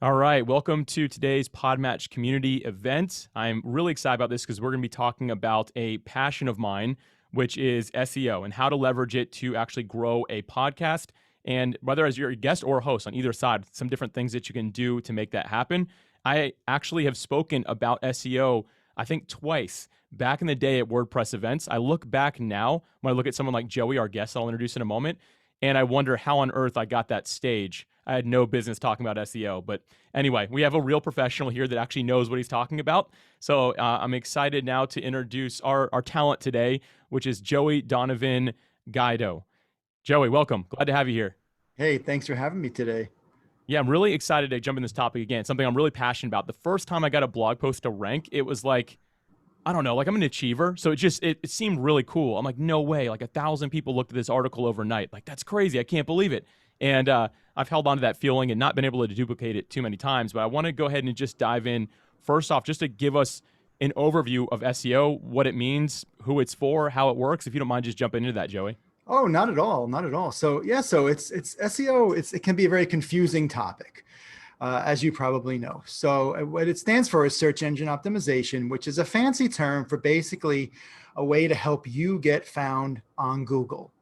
All right, welcome to today's Podmatch community event. I'm really excited about this because we're going to be talking about a passion of mine, which is SEO and how to leverage it to actually grow a podcast. And whether as your guest or host on either side, some different things that you can do to make that happen. I actually have spoken about SEO, I think twice back in the day at WordPress events. I look back now when I look at someone like Joey, our guest I'll introduce in a moment, and I wonder how on earth I got that stage. I had no business talking about SEO, but anyway, we have a real professional here that actually knows what he's talking about. So I'm excited now to introduce our talent today, which is Joey Donovan Guido. Joey, welcome. Glad to have you here. Hey, thanks for having me today. Yeah, I'm really excited to jump in this topic again. It's something I'm really passionate about. The first time I got a blog post to rank, it was like, I don't know, like I'm an achiever. So it seemed really cool. I'm like, no way. Like 1,000 people looked at this article overnight. Like, that's crazy. I can't believe it. And I've held on to that feeling and not been able to duplicate it too many times. But I want to go ahead and just dive in first off, just to give us an overview of SEO, what it means, who it's for, how it works. If you don't mind just jumping into that, Joey. Oh, not at all, not at all. So yeah, so it's SEO. It can be a very confusing topic, as you probably know. So what it stands for is search engine optimization, which is a fancy term for basically a way to help you get found on Google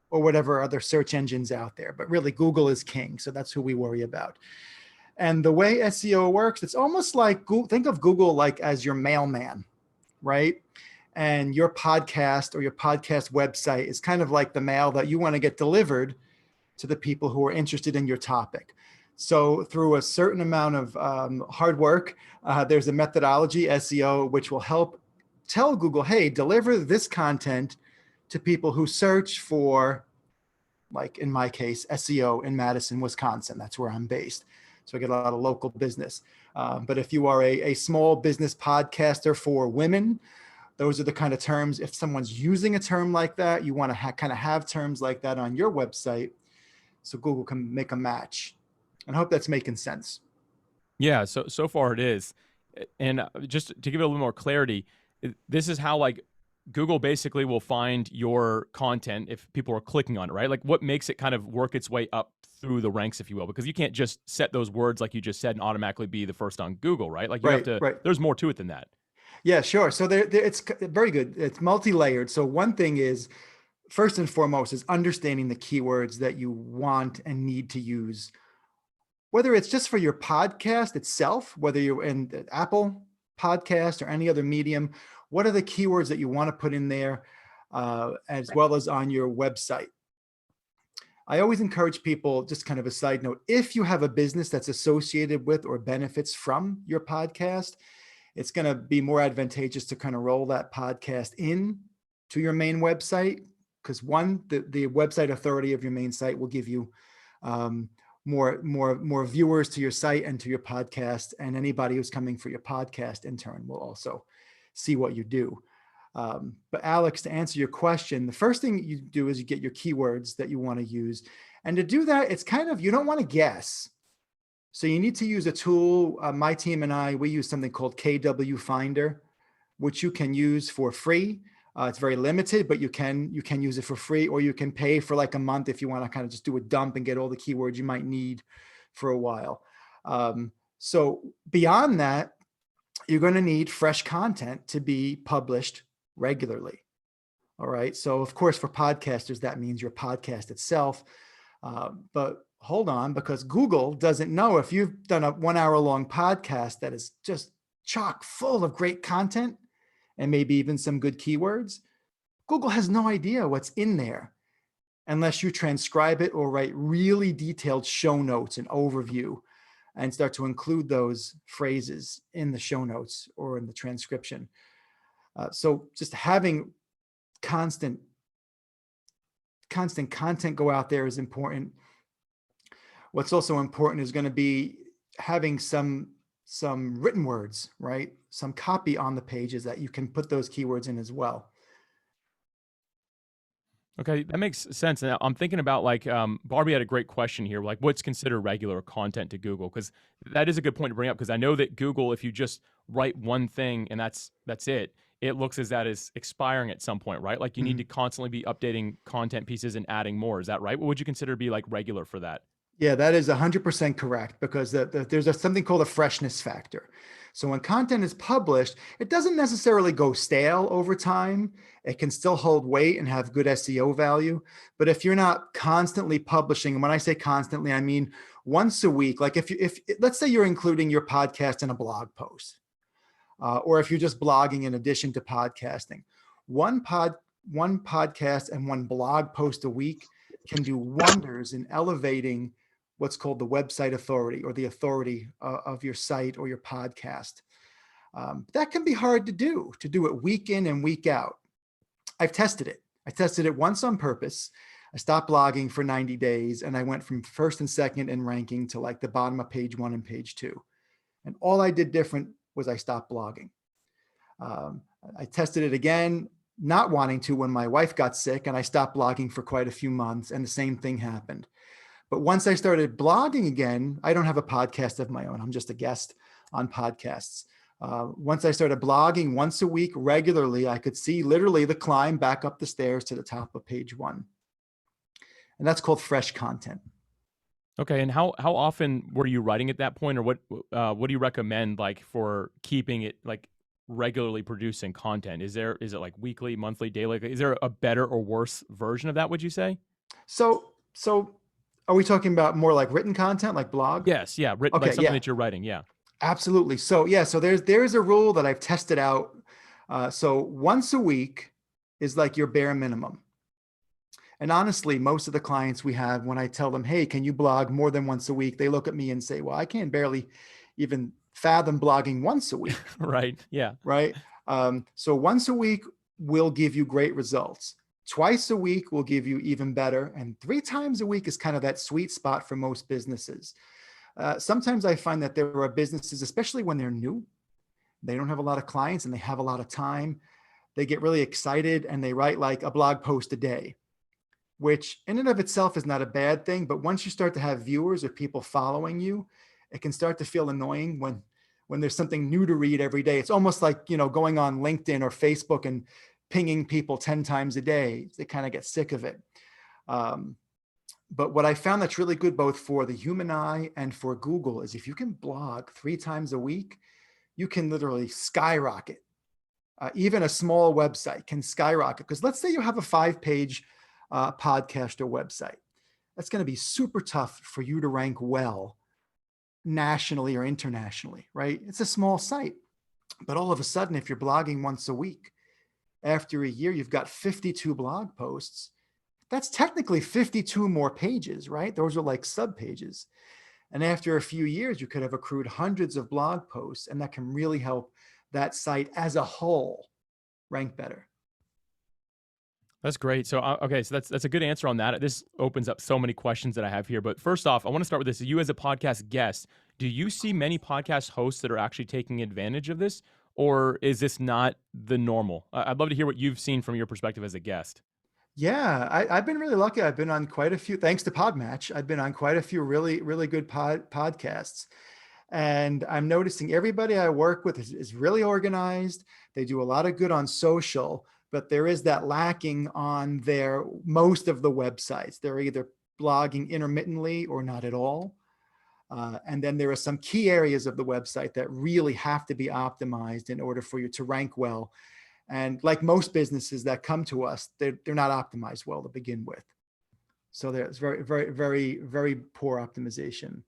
or whatever other search engines out there. But really, Google is king, so that's who we worry about. And the way SEO works, it's almost like think of Google like as your mailman, right? And your podcast or your podcast website is kind of like the mail that you want to get delivered to the people who are interested in your topic. So through a certain amount of hard work, there's a methodology, SEO, which will help tell Google, hey, deliver this content to people who search for, like in my case, SEO in Madison, Wisconsin. That's where I'm based. So I get a lot of local business. But if you are a small business podcaster for women, those are the kind of terms, if someone's using a term like that, you want to kind of have terms like that on your website so Google can make a match. And I hope that's making sense. Yeah, so far it is. And just to give it a little more clarity, this is how like Google basically will find your content if people are clicking on it, right? Like what makes it kind of work its way up through the ranks, if you will, because you can't just set those words like you just said and automatically be the first on Google, right? Like you have Right, to, right. there's more to it than that. Yeah, sure. So it's very good. It's multi-layered. So one thing is, first and foremost, is understanding the keywords that you want and need to use, whether it's just for your podcast itself, whether you're in Apple podcast or any other medium. What are the keywords that you want to put in there, as well as on your website? I always encourage people, just kind of a side note, if you have a business that's associated with or benefits from your podcast, it's going to be more advantageous to kind of roll that podcast in to your main website, because one, the website authority of your main site will give you more viewers to your site and to your podcast, and anybody who's coming for your podcast in turn will also see what you do. But Alex, to answer your question, the first thing you do is you get your keywords that you want to use. And to do that, it's kind of, you don't want to guess. So you need to use a tool. My team and I, we use something called KW Finder, which you can use for free. It's very limited, but you can use it for free, or you can pay for like a month if you want to kind of just do a dump and get all the keywords you might need for a while. So beyond that, you're going to need fresh content to be published regularly. All right. So of course, for podcasters, that means your podcast itself. But hold on, because Google doesn't know if you've done a 1 hour long podcast that is just chock full of great content and maybe even some good keywords. Google has no idea what's in there unless you transcribe it or write really detailed show notes and overview and start to include those phrases in the show notes or in the transcription. So just having constant content go out there is important. What's also important is going to be having some written words, right? Some copy on the pages that you can put those keywords in as well. Okay, that makes sense. And I'm thinking about like Barbie had a great question here, like what's considered regular content to Google? Because that is a good point to bring up. Because I know that Google, if you just write one thing and that's it, it looks as that is expiring at some point, right? Like you need to constantly be updating content pieces and adding more. Is that right? What would you consider to be like regular for that? Yeah, that is 100% correct because there's something called a freshness factor. So when content is published, it doesn't necessarily go stale over time. It can still hold weight and have good SEO value. But if you're not constantly publishing, and when I say constantly, I mean once a week. Like if let's say you're including your podcast in a blog post, or if you're just blogging in addition to podcasting, one pod, one podcast and one blog post a week can do wonders in elevating what's called the website authority or the authority of your site or your podcast. That can be hard to do it week in and week out. I've tested it. I tested it once on purpose. I stopped blogging for 90 days and I went from first and second in ranking to like the bottom of page 1 and page 2. And all I did different was I stopped blogging. I tested it again, not wanting to when my wife got sick, and I stopped blogging for quite a few months and the same thing happened. But once I started blogging again, I don't have a podcast of my own. I'm just a guest on podcasts. Once I started blogging once a week regularly, I could see literally the climb back up the stairs to the top of page 1. And that's called fresh content. Okay, and how often were you writing at that point, or what do you recommend like for keeping it like regularly producing content? Is it like weekly, monthly, daily? Is there a better or worse version of that, would you say? So are we talking about more like written content, like blog? Yes, yeah, written, Okay, like something yeah, that you're writing, yeah. absolutely. So yeah, so there's a rule that I've tested out. So once a week is like your bare minimum. And honestly, most of the clients we have, when I tell them, hey, can you blog more than once a week? They look at me and say, well, I can barely even fathom blogging once a week. Right, yeah. Right. So once a week will give you great results. Twice a week will give you even better. And 3 times a week is kind of that sweet spot for most businesses. Sometimes I find that there are businesses, especially when they're new, they don't have a lot of clients and they have a lot of time. They get really excited and they write like a blog post a day, which in and of itself is not a bad thing. But once you start to have viewers or people following you, it can start to feel annoying when there's something new to read every day. It's almost like, going on LinkedIn or Facebook and pinging people 10 times a day. They kind of get sick of it. But what I found that's really good, both for the human eye and for Google, is if you can blog 3 times a week, you can literally skyrocket. Even a small website can skyrocket. Because let's say you have a 5-page podcast or website. That's going to be super tough for you to rank well nationally or internationally, right? It's a small site. But all of a sudden, if you're blogging once a week, after a year, you've got 52 blog posts. That's technically 52 more pages, right? Those are like sub pages. And after a few years, you could have accrued hundreds of blog posts, and that can really help that site as a whole rank better. That's great. So, okay, so that's a good answer on that. This opens up so many questions that I have here. But first off, I want to start with this. You as a podcast guest, do you see many podcast hosts that are actually taking advantage of this, or is this not the normal? I'd love to hear what you've seen from your perspective as a guest. Yeah, I've been really lucky. I've been on quite a few, thanks to Podmatch. I've been on quite a few really, really good podcasts. And I'm noticing everybody I work with is really organized. They do a lot of good on social, but there is that lacking on most of the websites. They're either blogging intermittently or not at all. And then there are some key areas of the website that really have to be optimized in order for you to rank well. And like most businesses that come to us, they're not optimized well to begin with. So there's very, very, very, very poor optimization.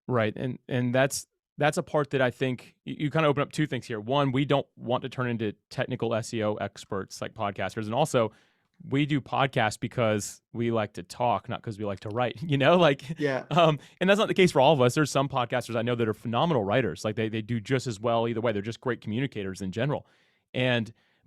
Right. And that's a part that I think you kind of open up 2 things here. One, we don't want to turn into technical SEO experts like podcasters. And also, we do podcasts because we like to talk, not because we like to write, Yeah. And that's not the case for all of us. There's some podcasters I know that are phenomenal writers. Like they do just as well either way. They're just great communicators in general.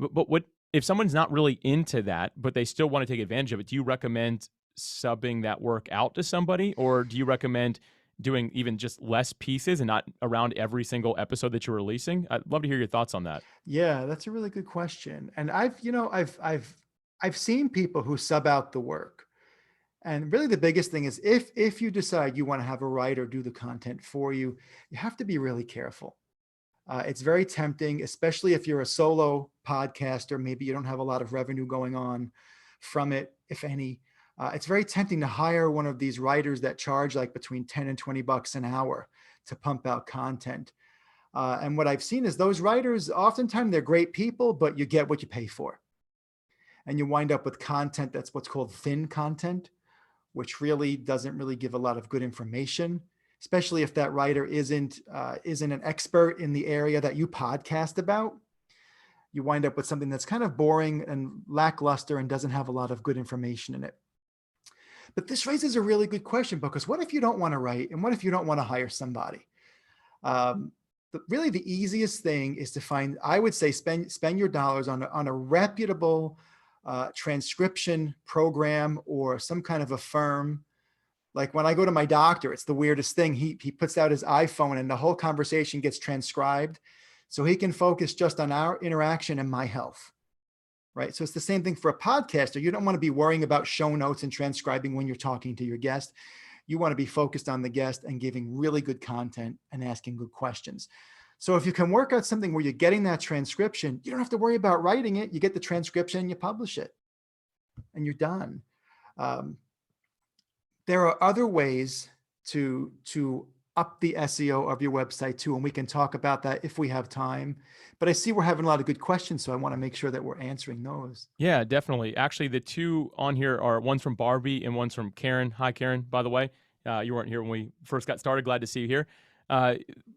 But what if someone's not really into that, but they still want to take advantage of it? Do you recommend subbing that work out to somebody, or do you recommend doing even just less pieces and not around every single episode that you're releasing? I'd love to hear your thoughts on that. Yeah, that's a really good question. And I've seen people who sub out the work. And really the biggest thing is if you decide you want to have a writer do the content for you, you have to be really careful. It's very tempting, especially if you're a solo podcaster. Maybe you don't have a lot of revenue going on from it, if any. It's very tempting to hire one of these writers that charge like between 10 and 20 bucks an hour to pump out content. And what I've seen is those writers, oftentimes they're great people, but you get what you pay for. And you wind up with content that's what's called thin content, which really doesn't really give a lot of good information, especially if that writer isn't an expert in the area that you podcast about. You wind up with something that's kind of boring and lackluster and doesn't have a lot of good information in it. But this raises a really good question, because what if you don't want to write, and what if you don't want to hire somebody? Really the easiest thing is to find, I would say, spend your dollars on a reputable transcription program or some kind of a firm. Like when I go to my doctor, it's the weirdest thing. He puts out his iPhone and the whole conversation gets transcribed so he can focus just on our interaction and my health. Right. So it's the same thing for a podcaster. You don't want to be worrying about show notes and transcribing when you're talking to your guest. You want to be focused on the guest and giving really good content and asking good questions. So if you can work out something where you're getting that transcription, you don't have to worry about writing it. You get the transcription and you publish it and you're done. There are other ways to up the SEO of your website too. And we can talk about that if we have time, but I see we're having a lot of good questions. So I want to make sure that we're answering those. Yeah, definitely. Actually, the two on here are one's from Barbie and one's from Karen. Hi, Karen, by the way. You weren't here when we first got started. Glad to see you here.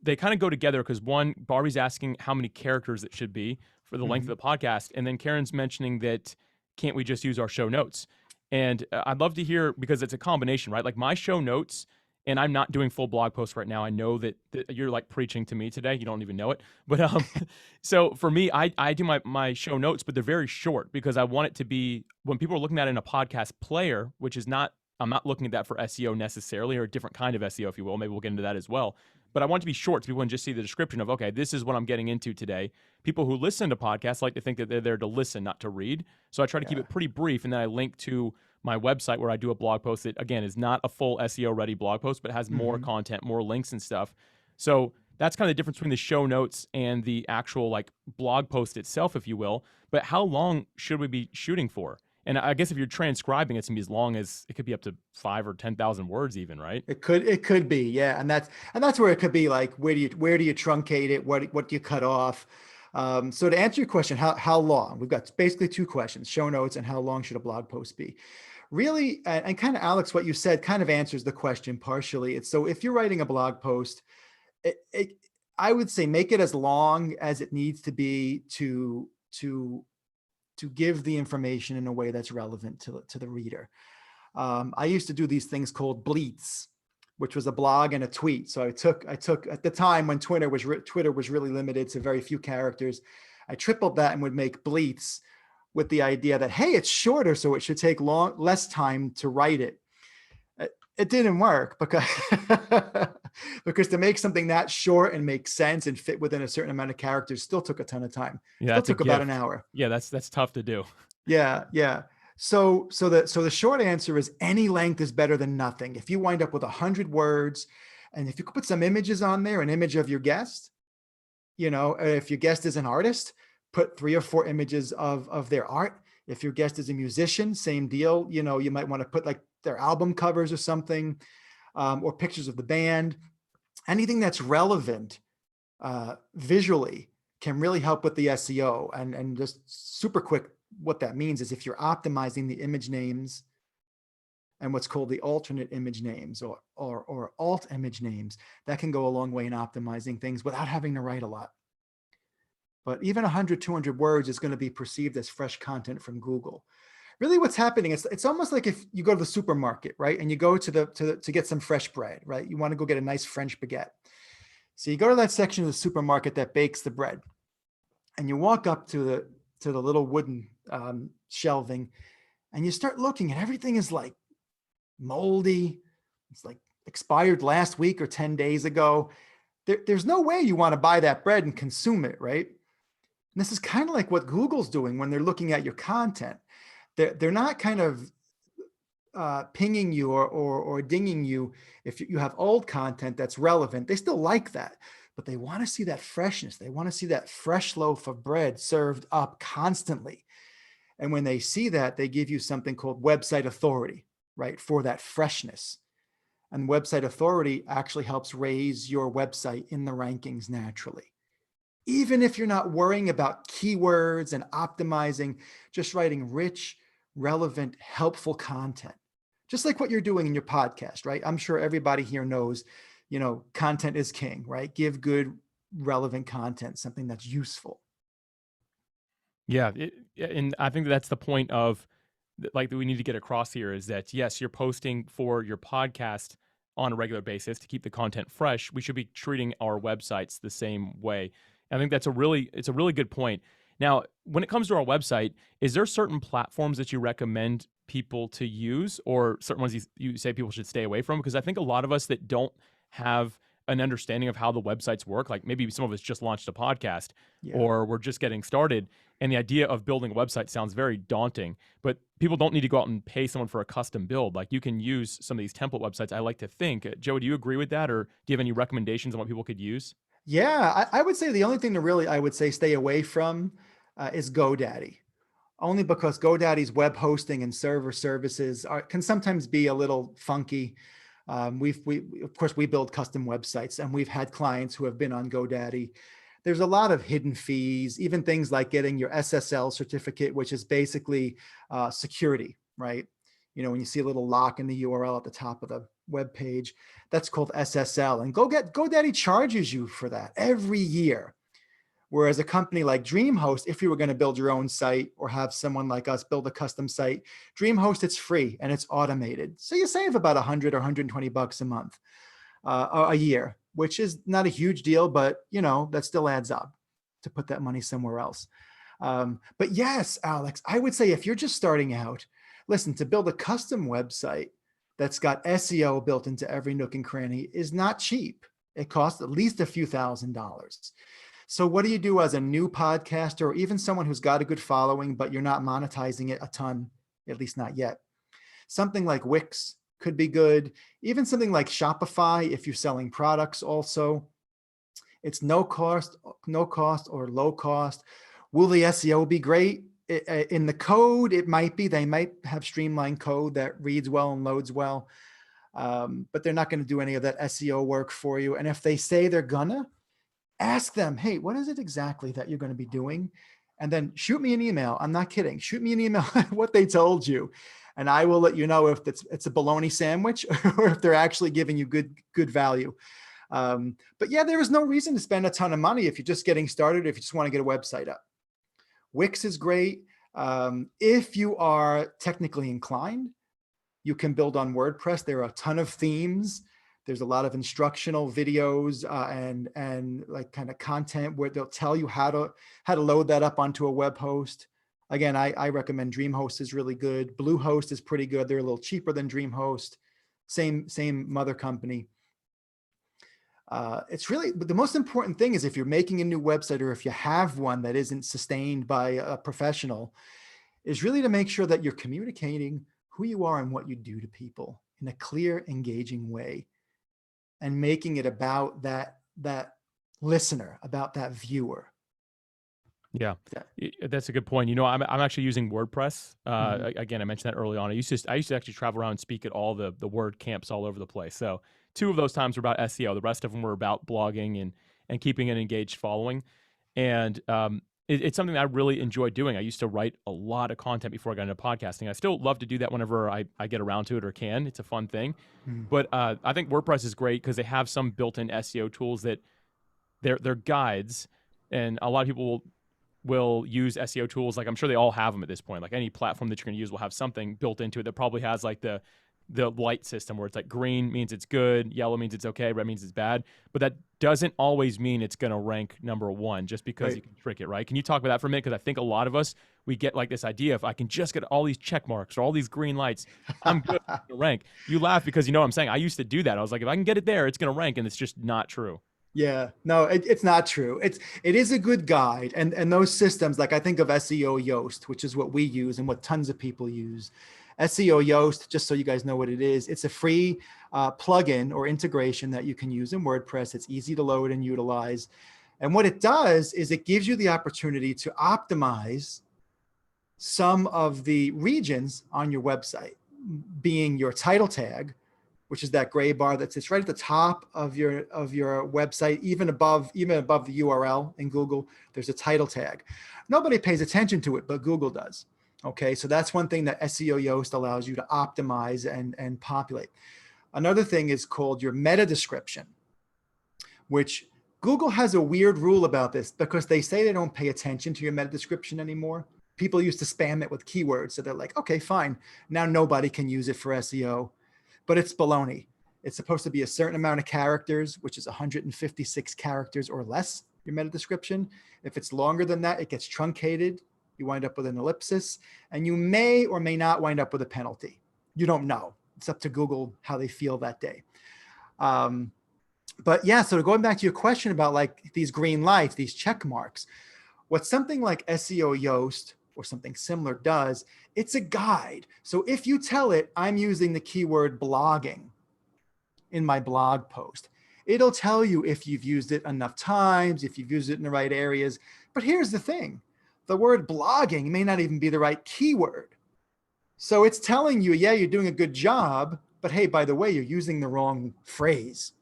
They kind of go together because one, Barbie's asking how many characters it should be for the length of the podcast. And then Karen's mentioning that can't we just use our show notes? And I'd love to hear, because it's a combination, right? Like my show notes, and I'm not doing full blog posts right now. I know that you're like preaching to me today. You don't even know it. But so for me, I do my show notes, but they're very short because I want it to be, when people are looking at it in a podcast player, which is not, I'm not looking at that for SEO necessarily, or a different kind of SEO, if you will. Maybe we'll get into that as well. But I want it to be short so people can just see the description of, okay, this is what I'm getting into today. People who listen to podcasts like to think that they're there to listen, not to read. So I try to keep it pretty brief, and then I link to my website where I do a blog post that, again, is not a full SEO ready blog post, but has more content, more links and stuff. So that's kind of the difference between the show notes and the actual like blog post itself, if you will. But how long should we be shooting for? And I guess if you're transcribing, it's gonna be as long as, it could be up to 5,000 or 10,000 words even, right? It could be, yeah. And that's where it could be like, where do you truncate it? What do you cut off? So to answer your question, how long? We've got basically two questions: show notes and how long should a blog post be? Really, and kind of, Alex, what you said kind of answers the question partially. It's, so if you're writing a blog post, I would say make it as long as it needs to be to give the information in a way that's relevant to the reader. I used to do these things called bleats, which was a blog and a tweet. So I took at the time when Twitter was really limited to very few characters, I tripled that and would make bleats with the idea that, hey, it's shorter, so it should take less time to write it. It didn't work because because to make something that short and make sense and fit within a certain amount of characters still took a ton of time. Yeah, still took about an hour. Yeah, that's tough to do. Yeah. So the short answer is any length is better than nothing. If you wind up with 100 words, and if you could put some images on there, an image of your guest, if your guest is an artist, put 3 or 4 images of their art. If your guest is a musician, same deal. You might want to put like their album covers or something, or pictures of the band. Anything that's relevant visually can really help with the SEO. And just super quick, what that means is if you're optimizing the image names and what's called the alternate image names or alt image names, that can go a long way in optimizing things without having to write a lot. But even 100, 200 words is going to be perceived as fresh content from Google. Really what's happening is it's almost like if you go to the supermarket, right? And you go to get some fresh bread, right? You want to go get a nice French baguette. So you go to that section of the supermarket that bakes the bread, and you walk up to the little wooden shelving, and you start looking, and everything is like moldy. It's like expired last week or 10 days ago. There's no way you want to buy that bread and consume it, right? And this is kind of like what Google's doing when they're looking at your content. They're not kind of pinging you or dinging you if you have old content that's relevant. They still like that, but they want to see that freshness. They want to see that fresh loaf of bread served up constantly. And when they see that, they give you something called website authority. right? For that freshness. And website authority actually helps raise your website in the rankings naturally. Even if you're not worrying about keywords and optimizing, just writing rich, relevant, helpful content. Just like what you're doing in your podcast, right? I'm sure everybody here knows, content is king, right? Give good, relevant content, something that's useful. Yeah, and I think that's the point of like that we need to get across here is that yes, you're posting for your podcast on a regular basis to keep the content fresh. We should be treating our websites the same way. I think that's it's a really good point. Now, when it comes to our website, is there certain platforms that you recommend people to use, or certain ones you say people should stay away from? Because I think a lot of us that don't have an understanding of how the websites work, like maybe some of us just launched a podcast, Yeah. or we're just getting started, and the idea of building a website sounds very daunting, but people don't need to go out and pay someone for a custom build. Like you can use some of these template websites, I like to think. Joe, do you agree with that, or do you have any recommendations on what people could use? Yeah, I would say the only thing to really, I would say, stay away from is GoDaddy. Only because GoDaddy's web hosting and server services can sometimes be a little funky. Of course, we build custom websites, and we've had clients who have been on GoDaddy. There's a lot of hidden fees, even things like getting your SSL certificate, which is basically security, right? When you see a little lock in the URL at the top of the web page, that's called SSL. And GoDaddy charges you for that every year. Whereas a company like DreamHost, if you were going to build your own site or have someone like us build a custom site, DreamHost, it's free and it's automated. So you save about 100 or 120 bucks a month, a year, which is not a huge deal, but that still adds up to put that money somewhere else. But yes, Alex, I would say if you're just starting out, listen, to build a custom website that's got SEO built into every nook and cranny is not cheap. It costs at least a few $1,000s. So what do you do as a new podcaster, or even someone who's got a good following, but you're not monetizing it a ton, at least not yet? Something like Wix could be good. Even something like Shopify, if you're selling products also. It's no cost or low cost. Will the SEO be great? In the code, it might be. They might have streamlined code that reads well and loads well, but they're not going to do any of that SEO work for you. And if they say they're gonna, ask them, hey, what is it exactly that you're going to be doing? And then shoot me an email. I'm not kidding. Shoot me an email what they told you. And I will let you know if it's a bologna sandwich or if they're actually giving you good value. But yeah, there is no reason to spend a ton of money if you're just getting started, if you just want to get a website up. Wix is great. If you are technically inclined, you can build on WordPress. There are a ton of themes. There's a lot of instructional videos and like kind of content where they'll tell you how to load that up onto a web host. Again, I recommend DreamHost is really good. Bluehost is pretty good. They're a little cheaper than DreamHost. Same mother company. It's really, but the most important thing is if you're making a new website or if you have one that isn't sustained by a professional, is really to make sure that you're communicating who you are and what you do to people in a clear, engaging way, and making it about that listener, about that viewer. Yeah, that's a good point. I'm actually using WordPress. Again, I mentioned that early on. I used to actually travel around and speak at all the word camps all over the place. So 2 of those times were about SEO. The rest of them were about blogging and keeping an engaged following. And it's something that I really enjoy doing. I used to write a lot of content before I got into podcasting. I still love to do that whenever I get around to it or can. It's a fun thing. But I think WordPress is great because they have some built-in SEO tools that they're guides, and a lot of people will use SEO tools. Like I'm sure they all have them at this point. Like any platform that you're going to use will have something built into it that probably has like the light system where it's like green means it's good, yellow means it's okay, red means it's bad. But that doesn't always mean it's going to rank #1 just because you can trick it, right? Can you talk about that for a minute? Because I think a lot of us, we get like this idea, if I can just get all these check marks or all these green lights, I'm good to rank. You laugh because you know what I'm saying. I used to do that. I was like, if I can get it there, it's going to rank, and it's just not true. Yeah, no, it's not true. It is a good guide. And those systems, like I think of SEO Yoast, which is what we use and what tons of people use. SEO Yoast, just so you guys know what it is, it's a free plugin or integration that you can use in WordPress. It's easy to load and utilize. And what it does is it gives you the opportunity to optimize some of the regions on your website. being your title tag, which is that gray bar that sits right at the top of your website, even above the URL in Google. There's a title tag. Nobody pays attention to it, but Google does. Okay, so that's one thing that SEO Yoast allows you to optimize and populate. Another thing is called your meta description, which Google has a weird rule about this because they say they don't pay attention to your meta description anymore. People used to spam it with keywords. So they're like, okay, fine. Now nobody can use it for SEO, but it's baloney. It's supposed to be a certain amount of characters, which is 156 characters or less, your meta description. If it's longer than that, it gets truncated. You wind up with an ellipsis, and you may or may not wind up with a penalty. You don't know. It's up to Google how they feel that day. But yeah, so going back to your question about like these green lights, these check marks, what something like SEO Yoast or something similar does, it's a guide. So if you tell it, I'm using the keyword blogging in my blog post, it'll tell you if you've used it enough times, if you've used it in the right areas. But here's the thing, the word blogging may not even be the right keyword. So it's telling you, yeah, you're doing a good job, but hey, by the way, you're using the wrong phrase.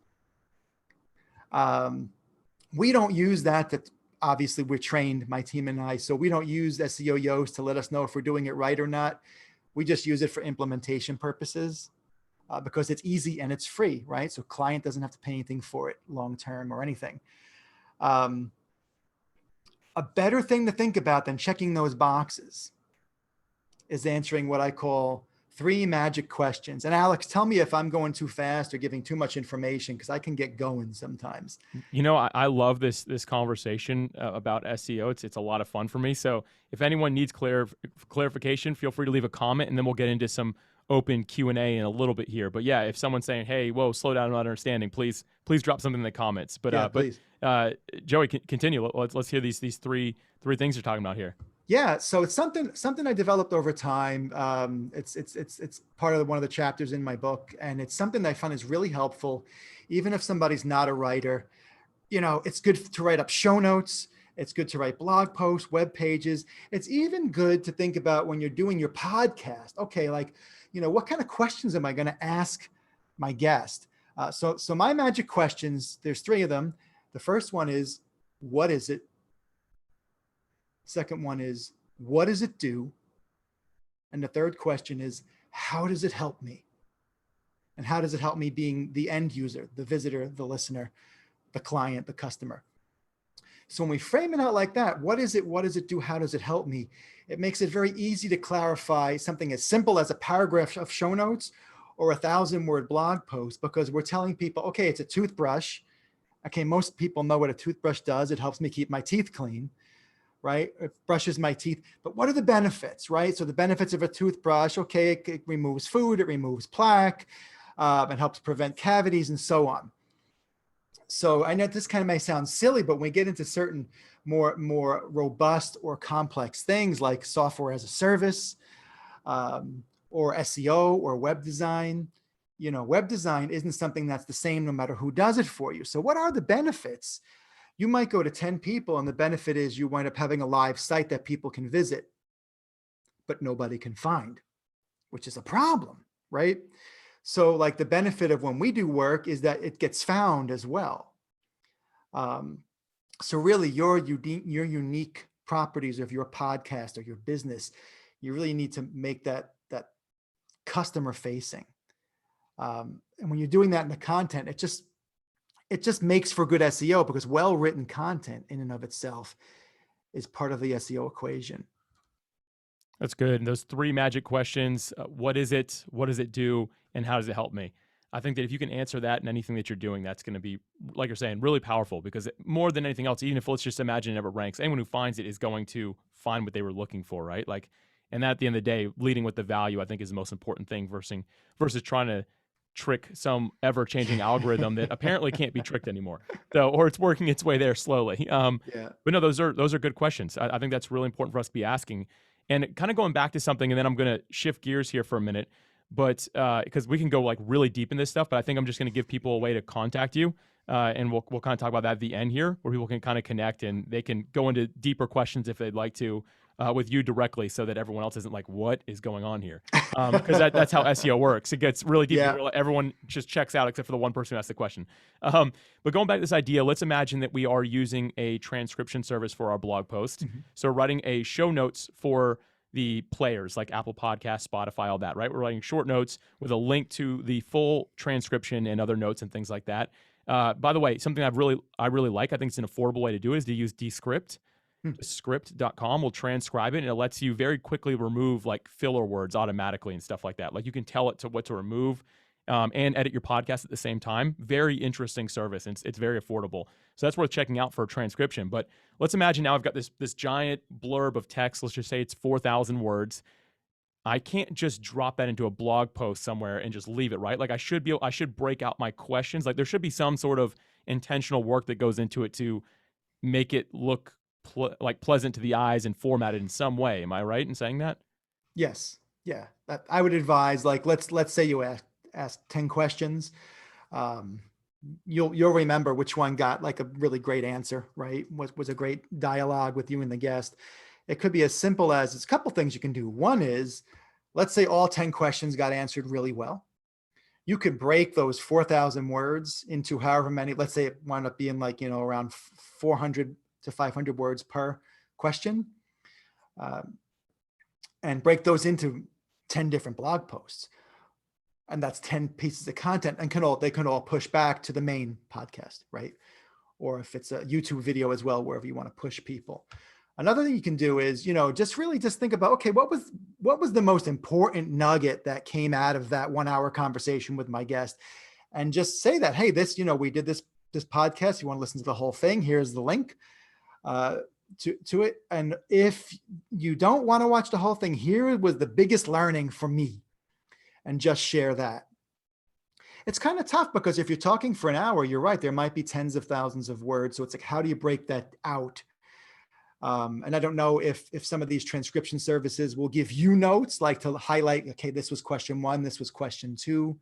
We don't use that obviously we're trained, my team and I, so we don't use SEO Yoast to let us know if we're doing it right or not. We just use it for implementation purposes because it's easy and it's free, right? So client doesn't have to pay anything for it long-term or anything. A better thing to think about than checking those boxes is answering what I call 3 magic questions. And Alex, tell me if I'm going too fast or giving too much information, because I can get going sometimes. You know, I love this conversation about SEO. It's a lot of fun for me. So if anyone needs clarification, feel free to leave a comment, and then we'll get into some open Q&A in a little bit here. But yeah, if someone's saying, hey, whoa, slow down, I'm not understanding, please drop something in the comments. But yeah, please. Joey, continue. Let's hear these three things you're talking about here. Yeah, so it's something I developed over time. It's part of one of the chapters in my book, and it's something that I find is really helpful, even if somebody's not a writer. You know, it's good to write up show notes. It's good to write blog posts, web pages. It's even good to think about when you're doing your podcast. Okay, like, you know, what kind of questions am I going to ask my guest? So my magic questions, there's 3 of them. The first one is, what is it? Second one is, what does it do? And the third question is, how does it help me? And how does it help me being the end user, the visitor, the listener, the client, the customer? So when we frame it out like that, what is it? What does it do? How does it help me? It makes it very easy to clarify something as simple as a paragraph of show notes or a 1,000-word blog post, because we're telling people, okay, it's a toothbrush. Okay, most people know what a toothbrush does. It helps me keep my teeth clean, right? It brushes my teeth. But what are the benefits, right? So the benefits of a toothbrush, okay, it removes food, it removes plaque, it helps prevent cavities and so on. So I know this kind of may sound silly, but when we get into certain more robust or complex things like software as a service, or SEO or web design, you know, web design isn't something that's the same no matter who does it for you. So what are the benefits? You might go to 10 people and the benefit is you wind up having a live site that people can visit, but nobody can find, which is a problem, right? So like the benefit of when we do work is that it gets found as well. So really your unique properties of your podcast or your business, you really need to make that customer facing. And when you're doing that in the content, it just makes for good SEO, because well-written content in and of itself is part of the SEO equation. That's good. And those 3 magic questions, what is it? What does it do? And how does it help me? I think that if you can answer that in anything that you're doing, that's going to be, like you're saying, really powerful, because more than anything else, even if let's just imagine it never ranks, anyone who finds it is going to find what they were looking for, right? Like, and that at the end of the day, leading with the value, I think, is the most important thing versus trying to trick some ever-changing algorithm that apparently can't be tricked anymore. So, or it's working its way there slowly. Yeah. But no, those are good questions. I think that's really important for us to be asking. And kind of going back to something, and then I'm going to shift gears here for a minute, but because we can go like really deep in this stuff, but I think I'm just going to give people a way to contact you, and we'll kind of talk about that at the end here, where people can kind of connect and they can go into deeper questions if they'd like to. with you directly so that everyone else isn't like, what is going on here? Because that's how SEO works. It gets really deep. Yeah. Everyone just checks out except for the one person who asked the question. But going back to this idea, let's imagine that we are using a transcription service for our blog post. Mhm. So writing a show notes for the players like Apple Podcasts, Spotify, all that, right? We're writing short notes with a link to the full transcription and other notes and things like that. By the way, something I really like, I think it's an affordable way to do it, is to use Descript. Script.com will transcribe it, and it lets you very quickly remove like filler words automatically and stuff like that. Like you can tell it to what to remove and edit your podcast at the same time. Very interesting service, and it's very affordable. So that's worth checking out for transcription. But let's imagine now I've got this giant blurb of text. Let's just say it's 4,000 words. I can't just drop that into a blog post somewhere and just leave it, right? Like I should break out my questions. Like there should be some sort of intentional work that goes into it to make it look like pleasant to the eyes and formatted in some way. Am I right in saying that? Yes. Yeah. I would advise, like, let's say you ask 10 questions. You'll remember which one got like a really great answer, right? Was a great dialogue with you and the guest. It could be as simple as, it's a couple things you can do. One is, let's say all 10 questions got answered really well. You could break those 4,000 words into however many, let's say it wound up being like, around 400 to 500 words per question, and break those into 10 different blog posts. And that's 10 pieces of content, and they can all push back to the main podcast, right? Or if it's a YouTube video as well, wherever you want to push people. Another thing you can do is, just think about, okay, what was the most important nugget that came out of that 1 hour conversation with my guest? And just say that, hey, we did this podcast. You want to listen to the whole thing? Here's the link to it. And if you don't want to watch the whole thing, here was the biggest learning for me, and just share that. It's kind of tough because if you're talking for an hour, you're right, there might be tens of thousands of words. So it's like, how do you break that out? And I don't know if some of these transcription services will give you notes, like to highlight, okay, this was question 1, this was question 2,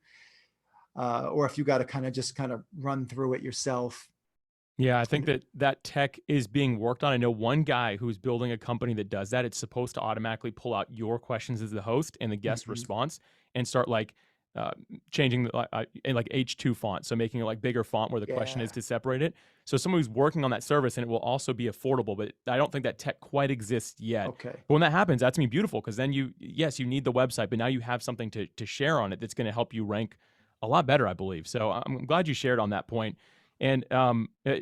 or if you got to kind of run through it yourself. Yeah, I think that tech is being worked on. I know one guy who's building a company that does that. It's supposed to automatically pull out your questions as the host and the guest response, and start like changing in like H2 font, so making it like bigger font where the question is to separate it. So someone who's working on that service, and it will also be affordable, but I don't think that tech quite exists yet. Okay. But when that happens, that's gonna be beautiful, because then you need the website, but now you have something to share on it that's gonna help you rank a lot better, I believe. So I'm glad you shared on that point. And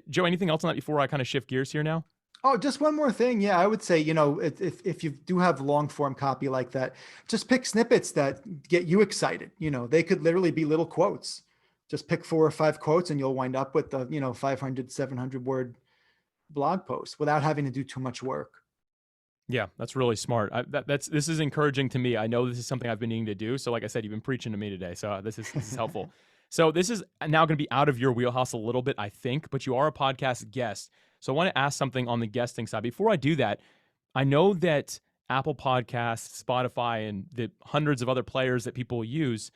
Joe, anything else on that before I kind of shift gears here now? Oh, just one more thing. Yeah, I would say, if you do have long form copy like that, just pick snippets that get you excited. They could literally be little quotes. Just pick 4 or 5 quotes, and you'll wind up with the, 500, 700 word blog post without having to do too much work. Yeah, that's really smart. This is encouraging to me. I know this is something I've been needing to do. So like I said, you've been preaching to me today. So this is helpful. So this is now going to be out of your wheelhouse a little bit, I think, but you are a podcast guest. So I want to ask something on the guesting side. Before I do that, I know that Apple Podcasts, Spotify, and the hundreds of other players that people use,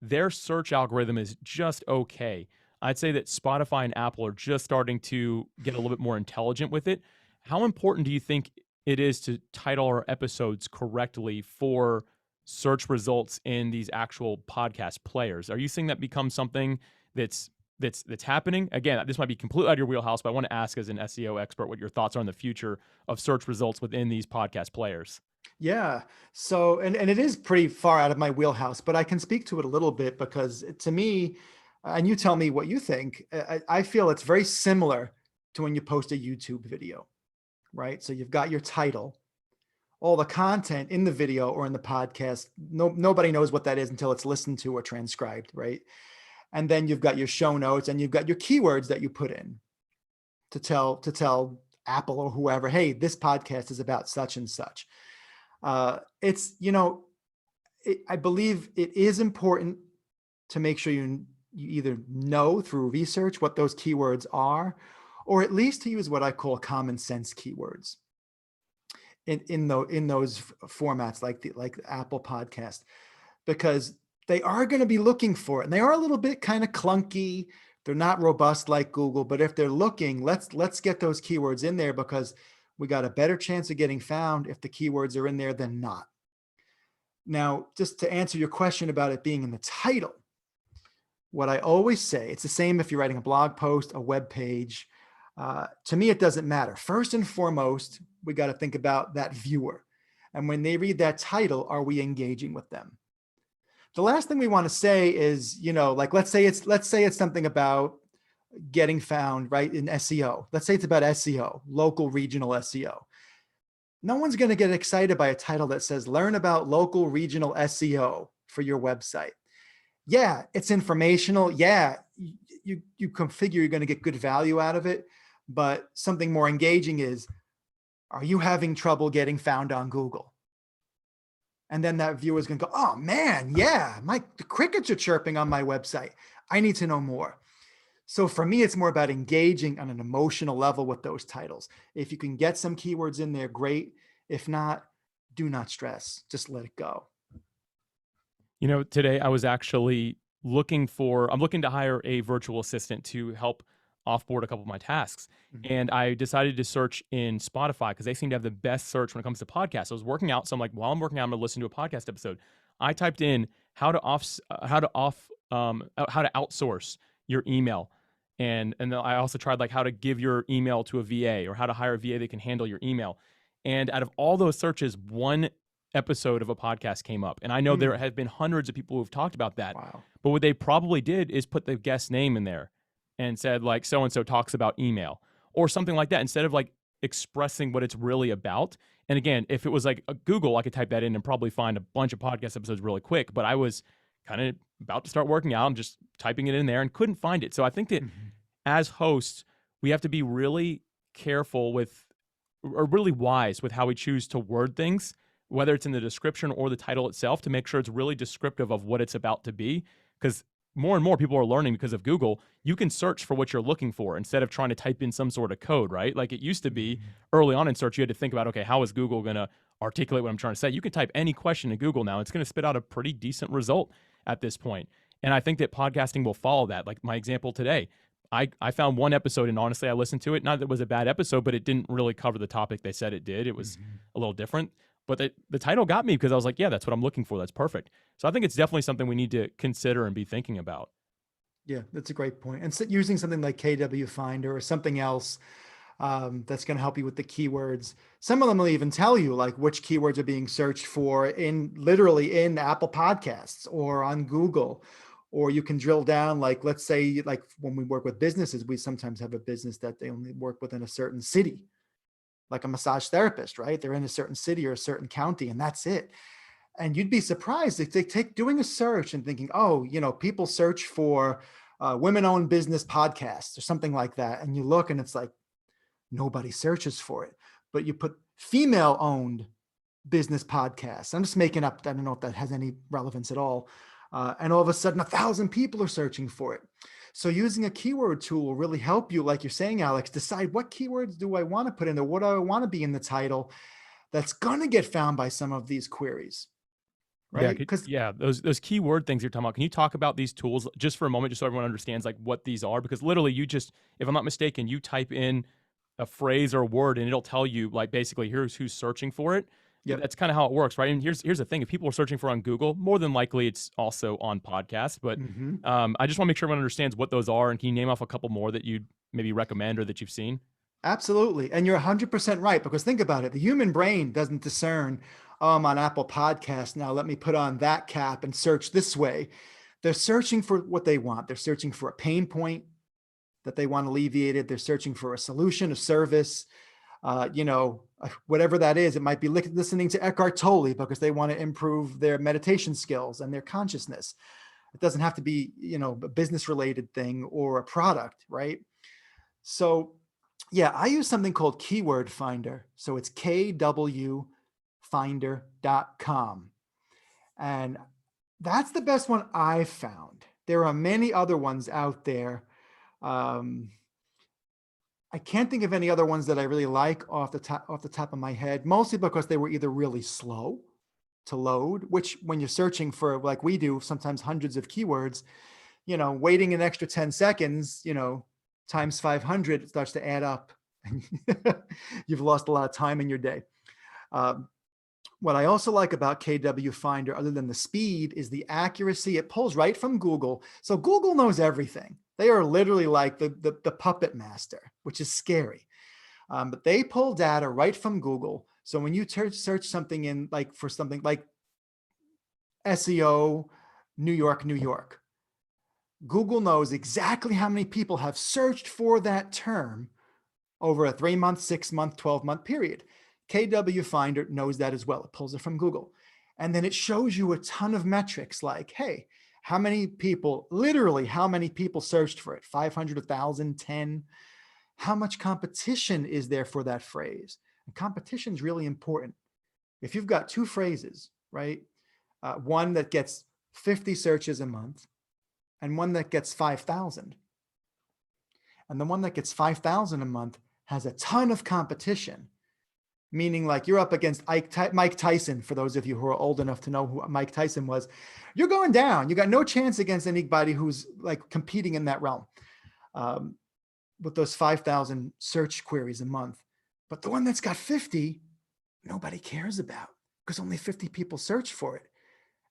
their search algorithm is just okay. I'd say that Spotify and Apple are just starting to get a little bit more intelligent with it. How important do you think it is to title our episodes correctly for search results in these actual podcast players? Are you seeing that become something that's happening? Again, this might be completely out of your wheelhouse, but I want to ask as an SEO expert what your thoughts are on the future of search results within these podcast players. Yeah. So, and it is pretty far out of my wheelhouse, but I can speak to it a little bit, because to me, and you tell me what you think, I feel it's very similar to when you post a YouTube video, right? So you've got your title, all the content in the video or in the podcast. Nobody knows what that is until it's listened to or transcribed, right? And then you've got your show notes, and you've got your keywords that you put in to tell Apple or whoever, hey, this podcast is about such and such. I believe it is important to make sure you either know through research what those keywords are, or at least to use what I call common sense keywords in those formats like the Apple Podcast, because they are going to be looking for it, and they are a little bit kind of clunky. They're not robust like Google, but if they're looking, let's get those keywords in there, because We got a better chance of getting found if the keywords are in there than not. Now, just to answer your question about it being in the title, what I always say, it's the same if you're writing a blog post, a web page. To me, it doesn't matter. First and foremost, we got to think about that viewer. And when they read that title, are we engaging with them? The last thing we want to say is, like, let's say it's something about getting found, right, in SEO. Let's say it's about SEO, local regional SEO. No one's going to get excited by a title that says, learn about local regional SEO for your website. Yeah, it's informational. Yeah, you can figure you're going to get good value out of it. But something more engaging is, are you having trouble getting found on Google? And then that viewer is going to go, oh man, yeah, the crickets are chirping on my website. I need to know more. So for me, it's more about engaging on an emotional level with those titles. If you can get some keywords in there, great. If not, do not stress. Just let it go. Today I was actually I'm looking to hire a virtual assistant to help offboard a couple of my tasks. Mm-hmm. And I decided to search in Spotify because they seem to have the best search when it comes to podcasts. I was working out. So I'm like, while I'm working out, I'm going to listen to a podcast episode. I typed in how to outsource your email. And then I also tried like how to give your email to a VA or how to hire a VA that can handle your email. And out of all those searches, one episode of a podcast came up. And I know there have been hundreds of people who've talked about that. Wow. But what they probably did is put the guest name in there and said like, so-and-so talks about email or something like that, instead of like expressing what it's really about. And again, if it was like a Google, I could type that in and probably find a bunch of podcast episodes really quick. But I was kind of about to start working out and just typing it in there and couldn't find it. So I think that as hosts, we have to be really careful or really wise with how we choose to word things, whether it's in the description or the title itself, to make sure it's really descriptive of what it's about to be. Because more and more people are learning because of Google, you can search for what you're looking for instead of trying to type in some sort of code, right? Like it used to be early on in search, you had to think about, okay, how is Google going to articulate what I'm trying to say? You can type any question in Google now. It's going to spit out a pretty decent result at this point. And I think that podcasting will follow that. Like my example today, I found one episode and honestly, I listened to it. Not that it was a bad episode, but it didn't really cover the topic they said it did. It was a little different. But the title got me because I was like, yeah, that's what I'm looking for. That's perfect. So I think it's definitely something we need to consider and be thinking about. Yeah, that's a great point. And so using something like KW Finder or something else that's going to help you with the keywords. Some of them will even tell you like which keywords are being searched for literally in Apple Podcasts or on Google. Or you can drill down, like, let's say, like when we work with businesses, we sometimes have a business that they only work within a certain city, like a massage therapist, right? They're in a certain city or a certain county and that's it. And you'd be surprised if they take doing a search and thinking, oh, people search for women-owned business podcasts or something like that. And you look and it's like, nobody searches for it. But you put female-owned business podcasts. I'm just making up, I don't know if that has any relevance at all. And all of a sudden, 1,000 people are searching for it. So using a keyword tool will really help you, like you're saying, Alex, decide what keywords do I want to put in there? What do I want to be in the title that's going to get found by some of these queries, right? Those keyword things you're talking about. Can you talk about these tools just for a moment, just so everyone understands like what these are? Because literally if I'm not mistaken, you type in a phrase or a word and it'll tell you like basically here's who's searching for it. Yep. That's kind of how it works, right? And here's the thing. If people are searching for on Google, more than likely it's also on podcasts. But I just want to make sure everyone understands what those are. And can you name off a couple more that you'd maybe recommend or that you've seen? Absolutely. And you're 100% right, because think about it. The human brain doesn't discern, I'm on Apple Podcasts. Now let me put on that cap and search this way. They're searching for what they want. They're searching for a pain point that they want alleviated. They're searching for a solution, a service, whatever that is. It might be listening to Eckhart Tolle because they want to improve their meditation skills and their consciousness. It doesn't have to be, a business related thing or a product, right? So yeah, I use something called Keyword Finder. So it's kwfinder.com. And that's the best one I've found. There are many other ones out there. I can't think of any other ones that I really like off the top of my head, mostly because they were either really slow to load, which when you're searching for, like we do, sometimes hundreds of keywords, waiting an extra 10 seconds, times 500, it starts to add up You've lost a lot of time in your day. What I also like about KW Finder, other than the speed, is the accuracy. It pulls right from Google. So Google knows everything. They are literally like the puppet master, which is scary. But they pull data right from Google. So when you search something in, like for something like SEO, New York, Google knows exactly how many people have searched for that term over a 3-month, 6-month, 12-month period. KW Finder knows that as well. It pulls it from Google. And then it shows you a ton of metrics like, hey, how many people, literally how many people searched for it? 500, 1,000, 10? How much competition is there for that phrase? And competition is really important. If you've got two phrases, right? One that gets 50 searches a month and one that gets 5,000. And the one that gets 5,000 a month has a ton of competition, meaning like you're up against Mike Tyson. For those of you who are old enough to know who Mike Tyson was, you're going down. You got no chance against anybody who's like competing in that realm with those 5,000 search queries a month. But the one that's got 50, nobody cares about because only 50 people search for it.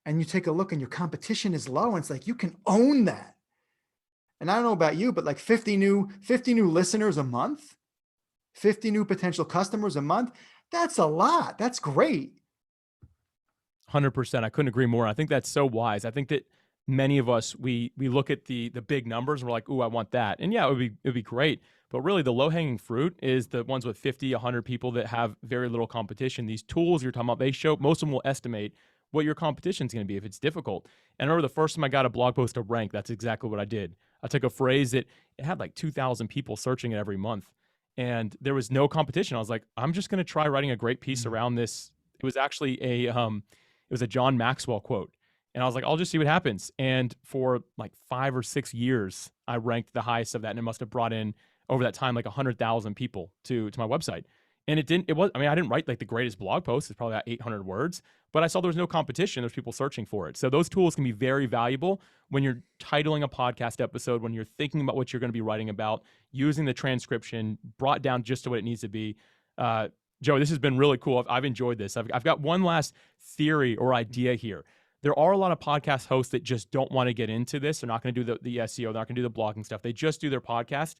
And you take a look and your competition is low. And it's like, you can own that. And I don't know about you, but like 50 new listeners a month, 50 new potential customers a month, that's a lot. That's great. 100%. I couldn't agree more. I think that's so wise. I think that many of us, we look at the big numbers and we're like, ooh, I want that. And yeah, it would be great. But really the low hanging fruit is the ones with 50, 100 people that have very little competition. These tools you're talking about, they show, most of them will estimate what your competition is going to be if it's difficult. And I remember the first time I got a blog post to rank, that's exactly what I did. I took a phrase that it had like 2,000 people searching it every month, and there was no competition. I was like, I'm just going to try writing a great piece around this. It was actually a John Maxwell quote. And I was like, I'll just see what happens. And for like 5 or 6 years, I ranked the highest of that. And it must have brought in over that time, like 100,000 people to my website. And I didn't write like the greatest blog post. It's probably about 800 words, but I saw there was no competition. There's people searching for it. So those tools can be very valuable when you're titling a podcast episode, when you're thinking about what you're going to be writing about, using the transcription brought down just to what it needs to be. Joey, this has been really cool. I've enjoyed this. I've got one last theory or idea here. There are a lot of podcast hosts that just don't want to get into this. They're not going to do the SEO. They're not going to do the blogging stuff. They just do their podcast.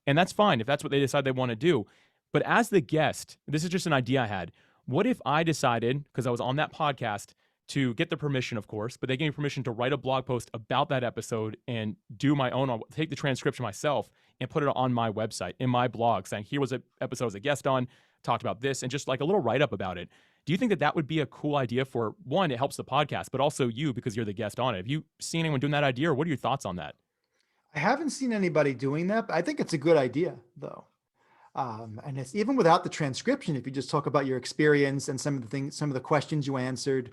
And that's fine if that's what they decide they want to do. But as the guest, this is just an idea I had. What if I decided, because I was on that podcast, to get the permission, of course, but they gave me permission to write a blog post about that episode and do my own, take the transcription myself and put it on my website, in my blog, saying, here was an episode I was a guest on, talked about this, and just like a little write-up about it. Do you think that that would be a cool idea for, one, it helps the podcast, but also you because you're the guest on it? Have you seen anyone doing that idea, or what are your thoughts on that? I haven't seen anybody doing that, but I think it's a good idea, though. And it's even without the transcription, if you just talk about your experience and some of the things, some of the questions you answered,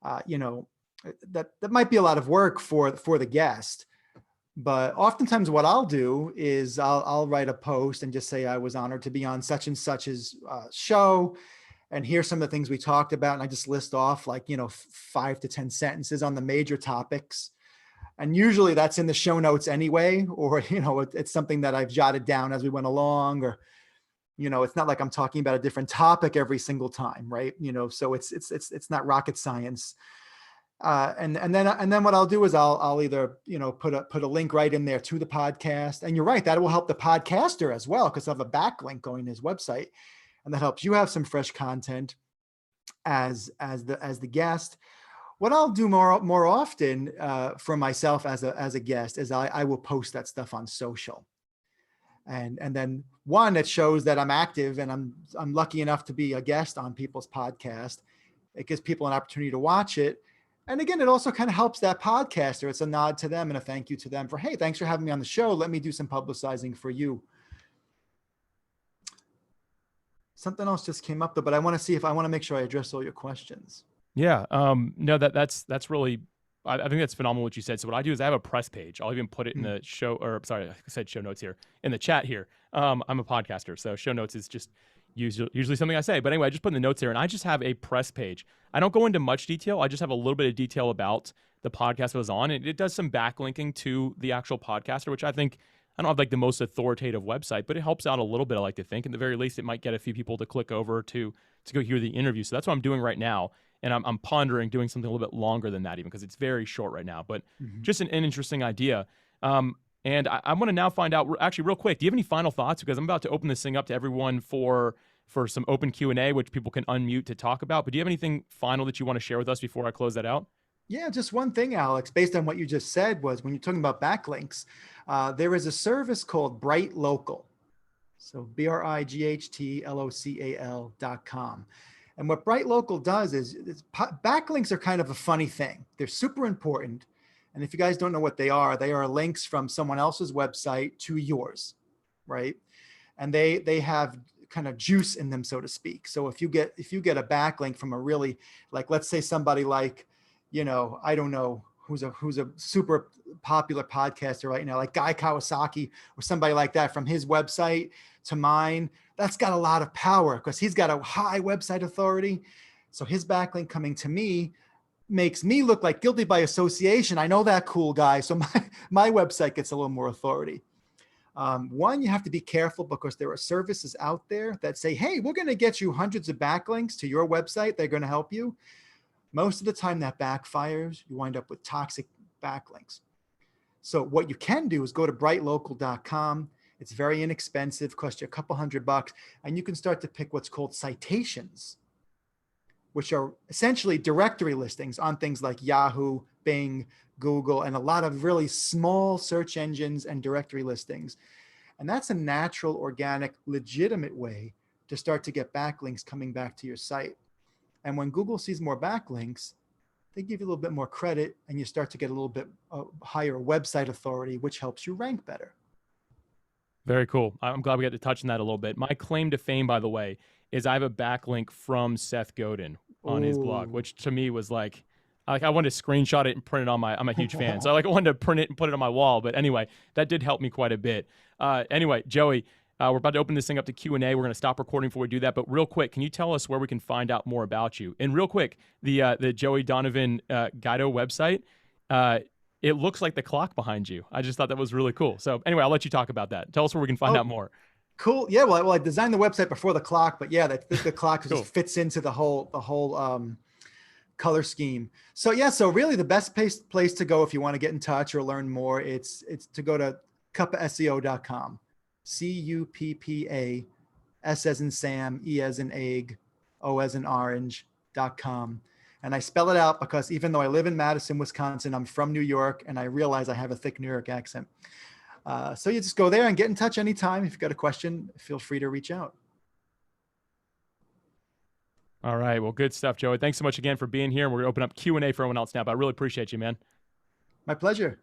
that might be a lot of work for the guest. But oftentimes what I'll do is I'll write a post and just say, I was honored to be on such and such's show. And here's some of the things we talked about. And I just list off 5 to 10 sentences on the major topics. And usually that's in the show notes anyway, or, it's something that I've jotted down as we went along, or, it's not like I'm talking about a different topic every single time. Right. So it's not rocket science. And then what I'll do is I'll either, put a link right in there to the podcast. And you're right, that will help the podcaster as well, because I have a backlink going to his website, and that helps you have some fresh content as the guest. What I'll do more often for myself as a guest is I will post that stuff on social, and then one, it shows that I'm active and I'm lucky enough to be a guest on people's podcast. It gives people an opportunity to watch it, and again, it also kind of helps that podcaster. It's a nod to them and a thank you to them for, hey, thanks for having me on the show. Let me do some publicizing for you. Something else just came up though, but I want to make sure I address all your questions. Yeah. No, that's really, I think that's phenomenal what you said. So what I do is I have a press page. I'll even put it in the show, or sorry, I said show notes here, in the chat here. I'm a podcaster, so show notes is just usually something I say. But anyway, I just put in the notes here, and I just have a press page. I don't go into much detail. I just have a little bit of detail about the podcast I was on, and it does some backlinking to the actual podcaster, which I think I don't have like the most authoritative website, but it helps out a little bit, I like to think. At the very least, it might get a few people to click over to go hear the interview. So that's what I'm doing right now. And I'm pondering doing something a little bit longer than that, even because it's very short right now. But just an interesting idea. And I want to now find out, actually, real quick, do you have any final thoughts? Because I'm about to open this thing up to everyone for some open Q&A, which people can unmute to talk about. But do you have anything final that you want to share with us before I close that out? Yeah, just one thing, Alex, based on what you just said, was when you're talking about backlinks, there is a service called Bright Local. So BRIGHTLOCAL.com. And what Bright Local does is backlinks are kind of a funny thing. They're super important. And if you guys don't know what they are links from someone else's website to yours, right? And they have kind of juice in them, so to speak. So if you get a backlink from a really, like, let's say somebody like, I don't know, who's a super popular podcaster right now, like Guy Kawasaki or somebody like that, from his website to mine, that's got a lot of power because he's got a high website authority. So his backlink coming to me makes me look like guilty by association. I know that cool guy. So my website gets a little more authority. One, you have to be careful because there are services out there that say, hey, we're going to get you hundreds of backlinks to your website. They're going to help you. Most of the time that backfires. You wind up with toxic backlinks. So what you can do is go to brightlocal.com. It's very inexpensive, costs you a couple $100, and you can start to pick what's called citations, which are essentially directory listings on things like Yahoo, Bing, Google, and a lot of really small search engines and directory listings. And that's a natural, organic, legitimate way to start to get backlinks coming back to your site. And when Google sees more backlinks, they give you a little bit more credit and you start to get a little bit higher website authority, which helps you rank better. Very cool. I'm glad we got to touch on that a little bit. My claim to fame, by the way, is I have a backlink from Seth Godin on his blog, which to me was like I wanted to screenshot it and print it on I'm a huge fan. So I wanted to print it and put it on my wall. But anyway, that did help me quite a bit. Anyway, Joey, we're about to open this thing up to Q&A. We're going to stop recording before we do that. But real quick, can you tell us where we can find out more about you? And real quick, the Joey Donovan Guido website, it looks like the clock behind you. I just thought that was really cool. So anyway, I'll let you talk about that. Tell us where we can find out more. Cool. Yeah. Well, I designed the website before the clock, but yeah, the clock cool. Just fits into the whole color scheme. So yeah, so really the best place to go if you want to get in touch or learn more, it's to go to CuppaSEO.com. CUPPA, S as in Sam, E as in egg, O as in orange.com. And I spell it out because even though I live in Madison, Wisconsin, I'm from New York, and I realize I have a thick New York accent. So you just go there and get in touch anytime. If you've got a question, feel free to reach out. All right. Well, good stuff, Joey. Thanks so much again for being here. We're going to open up Q&A for everyone else now, but I really appreciate you, man. My pleasure.